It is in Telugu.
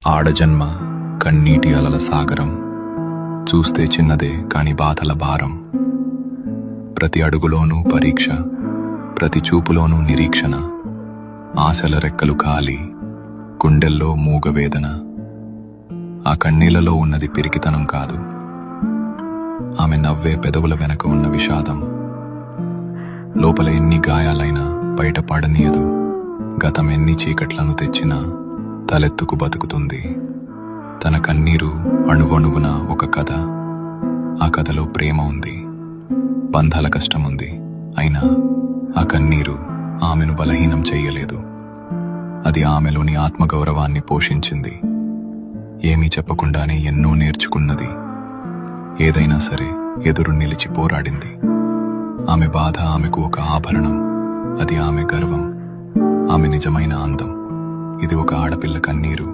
ఆడజన్మ కన్నీటి అలల సాగరం, చూస్తే చిన్నదే కాని బాధల భారం. ప్రతి అడుగులోనూ పరీక్ష, ప్రతి చూపులోనూ నిరీక్షణ. ఆశల రెక్కలు కాలి, గుండెల్లో మూగవేదన. ఆ కన్నీళ్లలో ఉన్నది పిరికితనం కాదు, ఆమె నవ్వే పెదవుల వెనక ఉన్న విషాదం. లోపల ఎన్ని గాయాలైనా బయట పడనీయదు, గతం ఎన్ని చీకట్లను తెచ్చినా తలెత్తుకు బతుకుతుంది. తన కన్నీరు అణువణువున ఒక కథ. ఆ కథలో ప్రేమ ఉంది, బంధాల కష్టముంది. అయినా ఆ కన్నీరు ఆమెను బలహీనం చెయ్యలేదు. అది ఆమెలోని ఆత్మగౌరవాన్ని పోషించింది. ఏమీ చెప్పకుండానే ఎన్నో నేర్చుకున్నది. ఏదైనా సరే ఎదురు నిలిచి పోరాడింది. ఆమె బాధ ఆమెకు ఒక ఆభరణం, అది ఆమె గర్వం, ఆమె నిజమైన అందం. ఇది ఒక ఆడపిల్ల కన్నీరు.